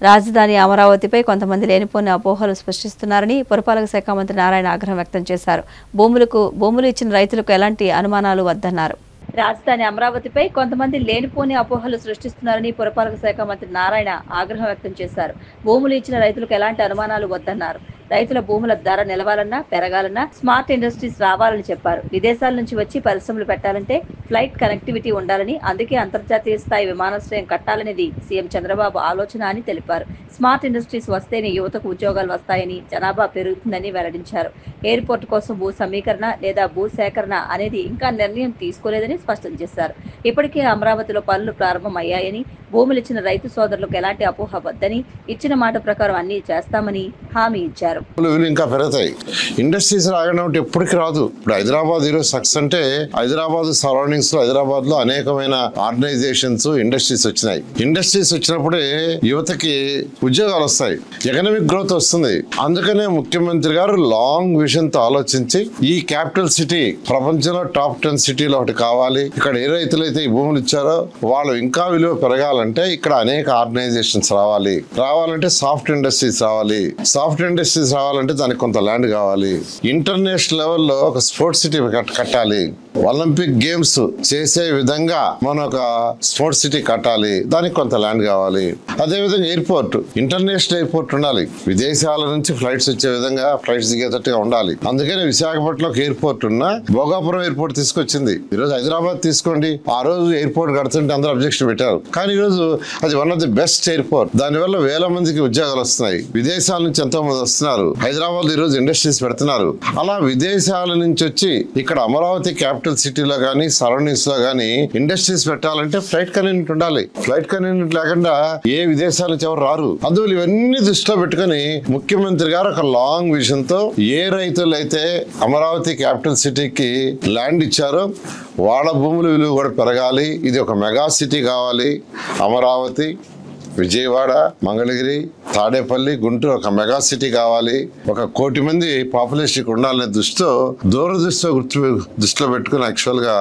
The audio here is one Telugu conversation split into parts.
రాజధాని అమరావతిపై కొంతమంది లేనిపోని అపోహలు సృష్టిస్తున్నారని పురపాలక శాఖ మంత్రి నారాయణ ఆగ్రహం వ్యక్తం చేశారు. భూములు ఇచ్చిన రైతులకు ఎలాంటి అనుమానాలు వద్దన్నారు. రాజధాని అమరావతిపై కొంతమంది లేనిపోని అపోహలు సృష్టిస్తున్నారని పురపాలక శాఖ మంత్రి నారాయణ ఆగ్రహం వ్యక్తం చేశారు. భూములు ఇచ్చిన రైతులకు ఎలాంటి అనుమానాలు వద్దన్నారు. రైతుల భూముల ధర నిలవాలన్నా పెరగాలన్నా స్మార్ట్ ఇండస్ట్రీస్ రావాలని చెప్పారు. విదేశాల నుంచి వచ్చి పరిశ్రమలు పెట్టాలంటే ఫ్లైట్ కనెక్టివిటీ ఉండాలని, అందుకే అంతర్జాతీయ స్థాయి విమానాశ్రయం కట్టాలనేది సీఎం చంద్రబాబు ఆలోచన అని తెలిపారు. స్మార్ట్ ఇండస్ట్రీస్ వస్తేనే యువతకు ఉద్యోగాలు వస్తాయని, జనాభా పెరుగుతుందని వెల్లడించారు. ఎయిర్పోర్ట్ కోసం భూ సమీకరణ లేదా భూ సేకరణ అనేది ఇంకా నిర్ణయం తీసుకోలేదని స్పష్టం చేశారు. ఇప్పటికే అమరావతిలో పనులు ప్రారంభమయ్యాయని, భూములు ఇచ్చిన రైతు సోదరులకు ఎలాంటి అపోహ వద్దని, ఇచ్చిన మాట ప్రకారం అన్ని చేస్తామని హామీ ఇచ్చారు. ఇంకా పెరుగుతాయి. ఇండస్ట్రీస్ రాగడం ఎప్పటికి రాదు. ఇప్పుడు హైదరాబాద్ ఈరోజు సక్సెస్ అంటే హైదరాబాద్ సరౌండింగ్స్ లో, హైదరాబాద్ లో అనేకమైన ఆర్గనైజేషన్స్, ఇండస్ట్రీస్ వచ్చినాయి. ఇండస్ట్రీస్ వచ్చినప్పుడే యువతకి ఉద్యోగాలు వస్తాయి, ఎకనామిక్ గ్రోత్ వస్తుంది. అందుకనే ముఖ్యమంత్రి గారు లాంగ్ విజన్ తో ఆలోచించి ఈ క్యాపిటల్ సిటీ ప్రపంచంలో టాప్ 10 సిటీలో ఒకటి కావాలి. ఇక్కడ ఏ రైతులైతే ఈ భూములు ఇచ్చారో వాళ్ళు ఇంకా విలువ పెరగాలంటే ఇక్కడ అనేక ఆర్గనైజేషన్స్ రావాలంటే సాఫ్ట్ ఇండస్ట్రీస్ రావాలి. సాఫ్ట్ ఇండస్ట్రీస్ రావాలంటే దానికి కొంత ల్యాండ్ కావాలి. ఇంటర్నేషనల్ లెవెల్లో ఒక స్పోర్ట్స్ సిటీ కట్టాలి. ఒలింపిక్ గేమ్స్ చేసే విధంగా మనం ఒక స్పోర్ట్స్ సిటీ కట్టాలి. దానికి కొంత ల్యాండ్ కావాలి. అదేవిధంగా ఎయిర్పోర్ట్, ఇంటర్నేషనల్ ఎయిర్పోర్ట్ ఉండాలి. విదేశాల నుంచి ఫ్లైట్స్ వచ్చే విధంగా, ఫ్లైట్స్ దిగేటట్టుగా ఉండాలి. అందుకని విశాఖపట్నంలో ఎయిర్పోర్ట్ ఉన్నా భోగాపురం ఎయిర్పోర్ట్ తీసుకొచ్చింది. ఈరోజు హైదరాబాద్ తీసుకోండి, ఆ రోజు ఎయిర్పోర్ట్ కడుతుంటే అందరూ అబ్జెక్షన్ పెట్టారు. కానీ ఈరోజు అది one of the best airport. దానివల్ల వేల మందికి ఉద్యోగాలు వస్తున్నాయి. విదేశాల నుంచి ఎంతో మంది వస్తున్నారు. హైదరాబాద్ ఈ రోజు ఇండస్ట్రీస్ పెడుతున్నారు. అలా విదేశాల నుంచి వచ్చి ఇక్కడ అమరావతి క్యాపిటల్ సిటీలో కానీ సరౌండింగ్స్ లో కానీ ఇండస్ట్రీస్ పెట్టాలంటే ఫ్లైట్ కన్వీనియంట్ ఉండాలి. ఫ్లైట్ కన్వీనియంట్ లేకుండా ఏ విదేశాల నుంచి ఎవరు రారు. అందువల్ల ఇవన్నీ దృష్టిలో పెట్టుకుని ముఖ్యమంత్రి గారు ఒక లాంగ్ విజన్ తో ఏ రైతులైతే అమరావతి క్యాపిటల్ సిటీకి ల్యాండ్ ఇచ్చారో వాళ్ళ భూముల విలువ కూడా పెరగాలి. ఇది ఒక మెగా సిటీ కావాలి. అమరావతి, విజయవాడ, మంగళగిరి, తాడేపల్లి, గుంటూరు ఒక మెగా సిటీ కావాలి. 1 కోటి మంది పాపులేషన్ ఉండాలనే దృష్టిలో పెట్టుకుని యాక్చువల్ గా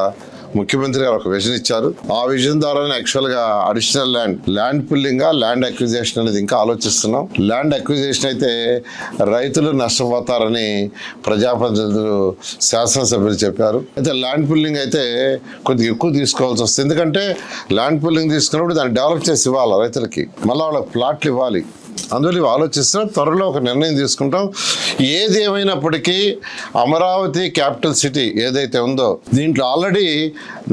ముఖ్యమంత్రి గారు ఒక విజన్ ఇచ్చారు. ఆ విజన్ ద్వారానే యాక్చువల్ గా additional land pulling, land acquisition అనేది ఇంకా ఆలోచిస్తున్నాం. ల్యాండ్ అక్విజిషన్ అయితే రైతులు నష్టపోతారని ప్రజాప్రతినిధులు, శాసనసభ్యులు చెప్పారు. అయితే ల్యాండ్ పుల్లింగ్ అయితే కొద్దిగా ఎక్కువ తీసుకోవాల్సి వస్తుంది. ఎందుకంటే ల్యాండ్ పుల్లింగ్ తీసుకున్నప్పుడు దాన్ని డెవలప్ చేసి ఇవ్వాలి రైతులకి, మళ్ళీ వాళ్ళకి ప్లాట్లు ఇవ్వాలి. అందువల్ల ఇవి ఆలోచిస్తున్నాం. త్వరలో ఒక నిర్ణయం తీసుకుంటాం. ఏది ఏమైనప్పటికీ అమరావతి క్యాపిటల్ సిటీ ఏదైతే ఉందో దీంట్లో ఆల్రెడీ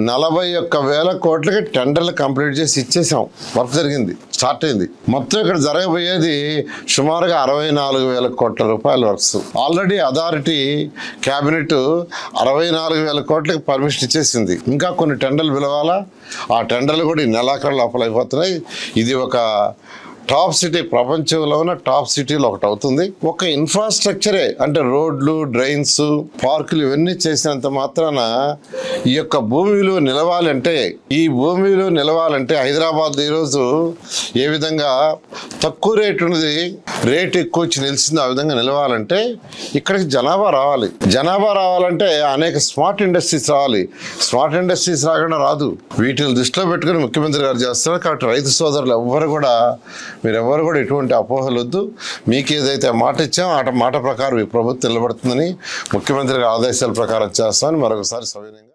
41,000 కోట్లకి టెండర్లు కంప్లీట్ చేసి ఇచ్చేసాం. వర్క్ జరిగింది, స్టార్ట్ అయింది. మొత్తం ఇక్కడ జరగబోయేది సుమారుగా 64,000 కోట్ల రూపాయల వర్క్స్. ఆల్రెడీ అథారిటీ క్యాబినెట్ 64,000 కోట్లకి పర్మిషన్ ఇచ్చేసింది. ఇంకా కొన్ని టెండర్లు పిలవాలా. ఆ టెండర్లు కూడా ఈ నెలాఖరు లోపల అయిపోతున్నాయి. ఇది ఒక టాప్ సిటీ, ప్రపంచంలో ఉన్న టాప్ సిటీలో ఒకటి అవుతుంది. ఒక ఇన్ఫ్రాస్ట్రక్చరే అంటే రోడ్లు, డ్రైన్స్, పార్కులు ఇవన్నీ చేసినంత మాత్రాన ఈ యొక్క భూమి విలువ నిలవాలంటే, ఈ భూమి విలువ నిలవాలంటే హైదరాబాద్ ఈరోజు ఏ విధంగా తక్కువ రేటు ఉన్నది రేట్ ఎక్కువ వచ్చి నిలిచింది, ఆ విధంగా నిలవాలంటే ఇక్కడికి జనాభా రావాలి. జనాభా రావాలంటే అనేక స్మార్ట్ ఇండస్ట్రీస్ రావాలి. స్మార్ట్ ఇండస్ట్రీస్ రాకుండా రాదు. వీటిని దృష్టిలో పెట్టుకుని ముఖ్యమంత్రి గారు చేస్తున్నారు. కాబట్టి రైతు సోదరులు మీరెవ్వరు కూడా ఎటువంటి అపోహలు వద్దు. మీకు ఏదైతే మాట ఇచ్చామో ఆ మాట ప్రకారం ఈ ప్రభుత్వం నిలబడుతుందని, ముఖ్యమంత్రి గారి ఆదేశాల ప్రకారం చేస్తామని మరొకసారి సవినయంగా